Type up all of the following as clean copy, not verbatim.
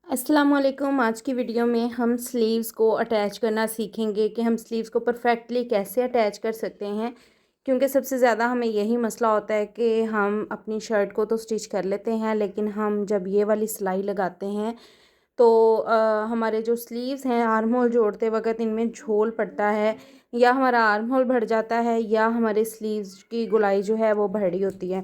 अस्सलाम वालेकुम। आज की वीडियो में हम स्लीव्स को अटैच करना सीखेंगे कि हम स्लीव्स को परफेक्टली कैसे अटैच कर सकते हैं, क्योंकि सबसे ज़्यादा हमें यही मसला होता है कि हम अपनी शर्ट को तो स्टिच कर लेते हैं, लेकिन हम जब ये वाली सिलाई लगाते हैं तो हमारे जो स्लीव्स हैं आर्म होल जोड़ते वक़्त इनमें झोल पड़ता है, या हमारा आर्म होल बढ़ जाता है, या हमारे स्लीव्स की गोलाई जो है वो बड़ी होती है।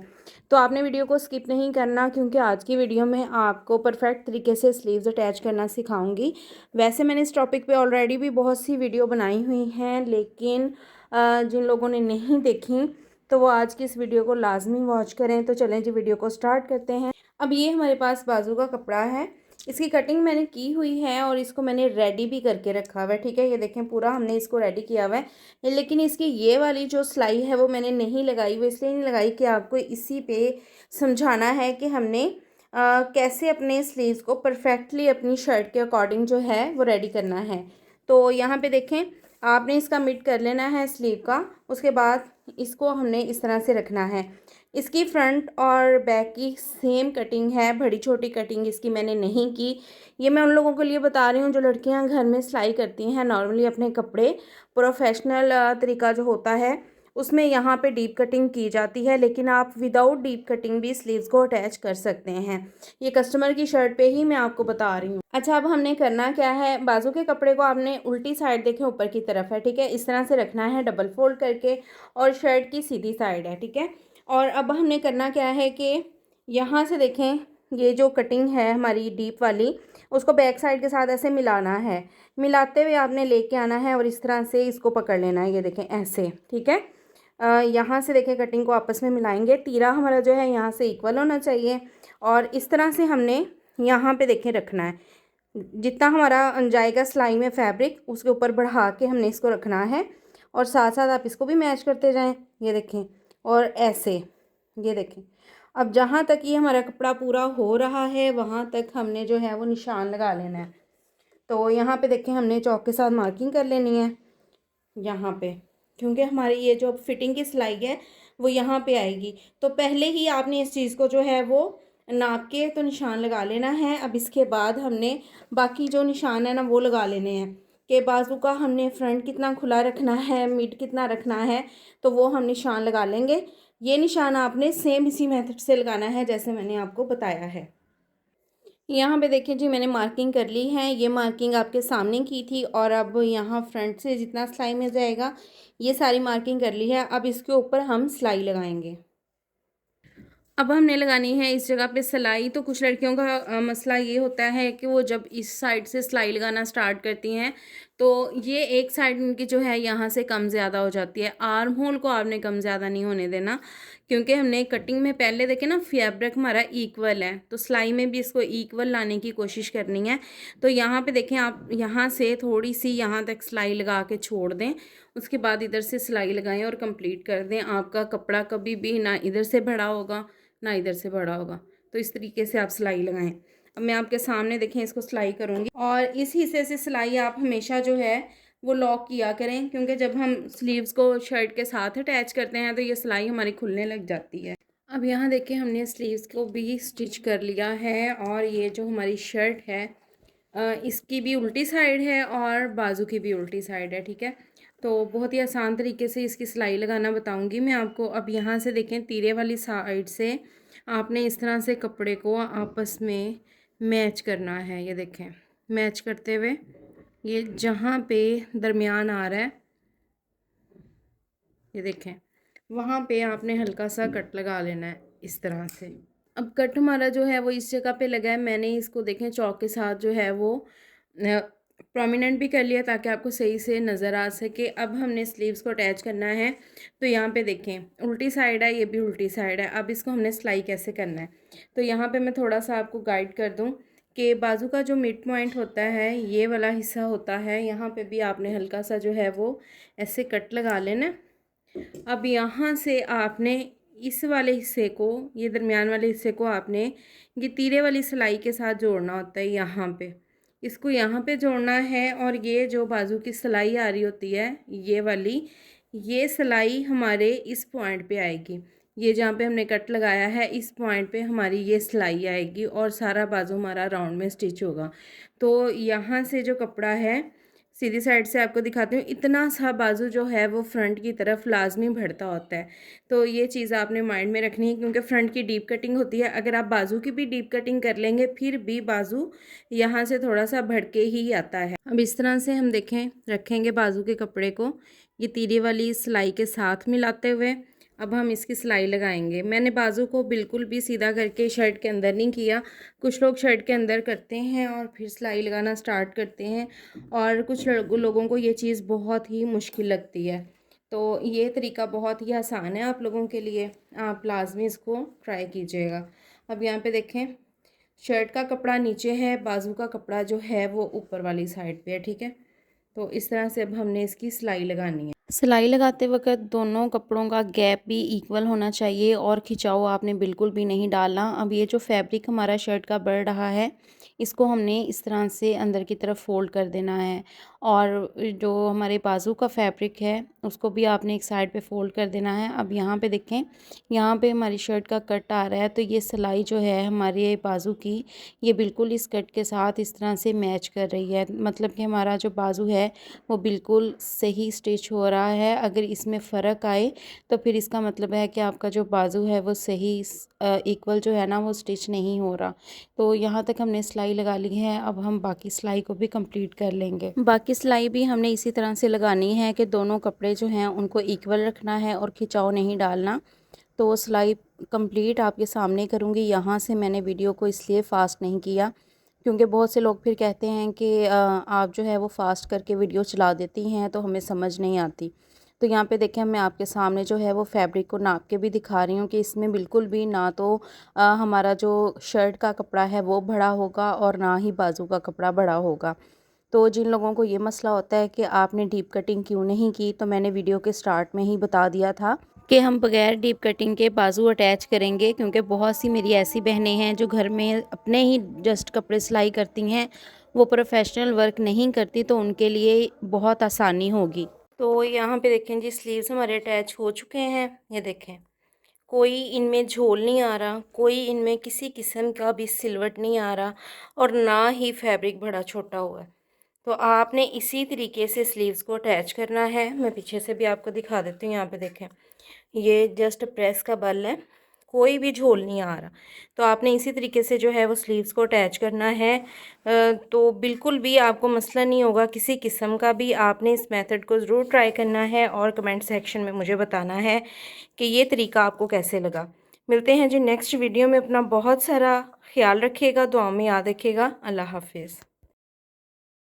तो आपने वीडियो को स्किप नहीं करना, क्योंकि आज की वीडियो में आपको परफेक्ट तरीके से स्लीव्स अटैच करना सिखाऊंगी। वैसे मैंने इस टॉपिक पे ऑलरेडी भी बहुत सी वीडियो बनाई हुई हैं, लेकिन जिन लोगों ने नहीं देखी तो वो आज की इस वीडियो को लाजमी वॉच करें। तो चलें जी, वीडियो को स्टार्ट करते हैं। अब ये हमारे पास बाजू का कपड़ा है, इसकी कटिंग मैंने की हुई है और इसको मैंने रेडी भी करके रखा हुआ है। ठीक है, ये देखें पूरा हमने इसको रेडी किया हुआ है, लेकिन इसकी ये वाली जो सिलाई है वो मैंने नहीं लगाई। वो इसलिए नहीं लगाई कि आपको इसी पे समझाना है कि हमने कैसे अपने स्लीव्स को परफेक्टली अपनी शर्ट के अकॉर्डिंग जो है वो रेडी करना है। तो यहाँ पे देखें, आपने इसका मिड कर लेना है स्लीव का। उसके बाद इसको हमने इस तरह से रखना है। इसकी फ्रंट और बैक की सेम कटिंग है, बड़ी छोटी कटिंग इसकी मैंने नहीं की। ये मैं उन लोगों के लिए बता रही हूँ जो लड़कियां घर में सिलाई करती हैं नॉर्मली अपने कपड़े। प्रोफेशनल तरीका जो होता है उसमें यहाँ पे डीप कटिंग की जाती है, लेकिन आप विदाउट डीप कटिंग भी स्लीव्स को अटैच कर सकते हैं। ये कस्टमर की शर्ट पे ही मैं आपको बता रही हूँ। अच्छा, अब हमने करना क्या है, बाजू के कपड़े को आपने उल्टी साइड देखें ऊपर की तरफ है, ठीक है, इस तरह से रखना है डबल फोल्ड करके, और शर्ट की सीधी साइड है, ठीक है। और अब हमने करना क्या है कि यहाँ से देखें, ये जो कटिंग है हमारी डीप वाली, उसको बैक साइड के साथ ऐसे मिलाना है। मिलाते हुए आपने लेके आना है और इस तरह से इसको पकड़ लेना है, ये देखें ऐसे, ठीक है। यहाँ से देखें कटिंग को आपस में मिलाएंगे, तीरा हमारा जो है यहाँ से इक्वल होना चाहिए, और इस तरह से हमने यहाँ पे देखें रखना है। जितना हमारा जाएगा सिलाई में फैब्रिक, उसके ऊपर बढ़ा के हमने इसको रखना है, और साथ साथ आप इसको भी मैच करते जाएं, ये देखें, और ऐसे, ये देखें। अब जहाँ तक ये हमारा कपड़ा पूरा हो रहा है वहाँ तक हमने जो है वो निशान लगा लेना है। तो यहाँ पे देखें, हमने चौक के साथ मार्किंग कर लेनी है यहाँ पे, क्योंकि हमारी ये जो फिटिंग की सिलाई है वो यहाँ पे आएगी। तो पहले ही आपने इस चीज़ को जो है वो नाप के तो निशान लगा लेना है। अब इसके बाद हमने बाकी जो निशान है ना वो लगा लेने हैं, कि बाजू का हमने फ्रंट कितना खुला रखना है, मिड कितना रखना है, तो वो हम निशान लगा लेंगे। ये निशान आपने सेम इसी मेथड से लगाना है जैसे मैंने आपको बताया है। यहाँ पे देखिए जी, मैंने मार्किंग कर ली है। ये मार्किंग आपके सामने की थी, और अब यहाँ फ्रंट से जितना सिलाई में जाएगा ये सारी मार्किंग कर ली है। अब इसके ऊपर हम सिलाई लगाएंगे। अब हमने लगानी है इस जगह पे सिलाई। तो कुछ लड़कियों का मसला ये होता है कि वो जब इस साइड से सिलाई लगाना स्टार्ट करती हैं तो ये एक साइड उनकी जो है यहाँ से कम ज़्यादा हो जाती है। आर्म होल को आपने कम ज़्यादा नहीं होने देना, क्योंकि हमने कटिंग में पहले देखे ना फैब्रिक हमारा इक्वल है, तो सिलाई में भी इसको इक्वल लाने की कोशिश करनी है। तो यहाँ पे देखें, आप यहाँ से थोड़ी सी यहाँ तक सिलाई लगा के छोड़ दें, उसके बाद इधर से सिलाई लगाएं और कंप्लीट कर दें। आपका कपड़ा कभी भी ना इधर से बड़ा होगा ना इधर से बड़ा होगा। तो इस तरीके से आप सिलाई लगाएं। अब मैं आपके सामने देखें इसको सिलाई करूँगी, और इस हिस्से से सिलाई आप हमेशा जो है वो लॉक किया करें, क्योंकि जब हम स्लीव्स को शर्ट के साथ अटैच करते हैं तो ये सिलाई हमारी खुलने लग जाती है। अब यहाँ देखिए, हमने स्लीव्स को भी स्टिच कर लिया है, और ये जो हमारी शर्ट है इसकी भी उल्टी साइड है और बाजू की भी उल्टी साइड है, ठीक है। तो बहुत ही आसान तरीके से इसकी सिलाई लगाना बताऊंगी मैं आपको। अब यहाँ से देखें, तीरे वाली साइड से आपने इस तरह से कपड़े को आपस में मैच करना है। ये देखें, मैच करते हुए ये जहाँ पे दरमियान आ रहा है, ये देखें, वहाँ पे आपने हल्का सा कट लगा लेना है इस तरह से। अब कट हमारा जो है वो इस जगह पे लगा है। मैंने इसको देखें चौक के साथ जो है वो प्रोमिनेंट भी कर लिया ताकि आपको सही से नज़र आ सके। अब हमने स्लीव्स को अटैच करना है। तो यहाँ पे देखें, उल्टी साइड है, ये भी उल्टी साइड है। अब इसको हमने सिलाई कैसे करना है, तो यहाँ पे मैं थोड़ा सा आपको गाइड कर दूँ कि बाजू का जो मिड पॉइंट होता है ये वाला हिस्सा होता है, यहाँ पे भी आपने हल्का सा जो है वो ऐसे कट लगा लेना। अब यहाँ से आपने इस वाले हिस्से को, ये दरमियान वाले हिस्से को आपने ये तीरे वाली सिलाई के साथ जोड़ना होता है। यहाँ पे इसको यहाँ पे जोड़ना है, और ये जो बाजू की सिलाई आ रही होती है ये वाली, ये सिलाई हमारे इस पॉइंट पे आएगी। ये जहाँ पे हमने कट लगाया है इस पॉइंट पे हमारी ये सिलाई आएगी और सारा बाजू हमारा राउंड में स्टिच होगा। तो यहाँ से जो कपड़ा है सीधी साइड से आपको दिखाती हूँ, इतना सा बाजू जो है वो फ्रंट की तरफ लाजमी बढ़ता होता है। तो ये चीज़ आपने माइंड में रखनी है क्योंकि फ्रंट की डीप कटिंग होती है। अगर आप बाजू की भी डीप कटिंग कर लेंगे फिर भी बाजू यहाँ से थोड़ा सा बढ़ के ही आता है। अब इस तरह से हम देखें रखेंगे बाजू के कपड़े को ये तीरे वाली सिलाई के साथ मिलाते हुए। अब हम इसकी सिलाई लगाएंगे। मैंने बाजू को बिल्कुल भी सीधा करके शर्ट के अंदर नहीं किया। कुछ लोग शर्ट के अंदर करते हैं और फिर सिलाई लगाना स्टार्ट करते हैं और कुछ लोगों को ये चीज़ बहुत ही मुश्किल लगती है। तो ये तरीका बहुत ही आसान है आप लोगों के लिए, आप लाजमी इसको ट्राई कीजिएगा। अब यहाँ पे देखें शर्ट का कपड़ा नीचे है, बाजू का कपड़ा जो है वो ऊपर वाली साइड पे है, ठीक है। तो इस तरह से अब हमने इसकी सिलाई लगानी है। सिलाई लगाते वक्त दोनों कपड़ों का गैप भी इक्वल होना चाहिए और खिंचाव आपने बिल्कुल भी नहीं डालना। अब ये जो फैब्रिक हमारा शर्ट का बढ़ रहा है इसको हमने इस तरह से अंदर की तरफ फोल्ड कर देना है और जो हमारे बाजू का फैब्रिक है उसको भी आपने एक साइड पे फोल्ड कर देना है। अब यहाँ पे देखें यहाँ पे हमारी शर्ट का कट आ रहा है तो ये सिलाई जो है हमारे बाजू की ये बिल्कुल इस कट के साथ इस तरह से मैच कर रही है, मतलब कि हमारा जो बाजू है वो बिल्कुल सही स्टिच हो रहा है। अगर इसमें फ़र्क आए तो फिर इसका मतलब है कि आपका जो बाजू है वो सही इक्वल जो है ना वो स्टिच नहीं हो रहा। तो यहाँ तक हमने सिलाई लगा ली है। अब हम बाकी सिलाई को भी कंप्लीट कर लेंगे। बाकी सिलाई भी हमने इसी तरह से लगानी है कि दोनों कपड़े जो हैं उनको इक्वल रखना है और खिंचाव नहीं डालना। तो सिलाई कंप्लीट आपके सामने करूँगी। यहाँ से मैंने वीडियो को इसलिए फ़ास्ट नहीं किया क्योंकि बहुत से लोग फिर कहते हैं कि आप जो है वो फ़ास्ट करके वीडियो चला देती हैं तो हमें समझ नहीं आती। तो यहाँ पे देखें मैं आपके सामने जो है वो फैब्रिक को नाप के भी दिखा रही हूँ कि इसमें बिल्कुल भी ना तो हमारा जो शर्ट का कपड़ा है वो बड़ा होगा और ना ही बाजू का कपड़ा बड़ा होगा। तो जिन लोगों को ये मसला होता है कि आपने डीप कटिंग क्यों नहीं की, तो मैंने वीडियो के स्टार्ट में ही बता दिया था कि हम बगैर डीप कटिंग के बाजू अटैच करेंगे क्योंकि बहुत सी मेरी ऐसी बहनें हैं जो घर में अपने ही जस्ट कपड़े सिलाई करती हैं, वो प्रोफेशनल वर्क नहीं करती, तो उनके लिए बहुत आसानी होगी। तो यहाँ पे देखें जी स्लीव्स हमारे अटैच हो चुके हैं। ये देखें कोई इनमें झोल नहीं आ रहा, कोई इनमें किसी किस्म का भी सिलवट नहीं आ रहा और ना ही फैब्रिक बड़ा छोटा हुआ है। तो आपने इसी तरीके से स्लीव्स को अटैच करना है। मैं पीछे से भी आपको दिखा देती हूँ। यहाँ पे देखें ये जस्ट प्रेस का बल है, कोई भी झोल नहीं आ रहा। तो आपने इसी तरीके से जो है वो स्लीव्स को अटैच करना है। तो बिल्कुल भी आपको मसला नहीं होगा किसी किस्म का भी। आपने इस मेथड को ज़रूर ट्राई करना है और कमेंट सेक्शन में मुझे बताना है कि ये तरीका आपको कैसे लगा। मिलते हैं जी नेक्स्ट वीडियो में। अपना बहुत सारा ख्याल रखिएगा, दुआ में याद रखिएगा। अल्लाह हाफिज़।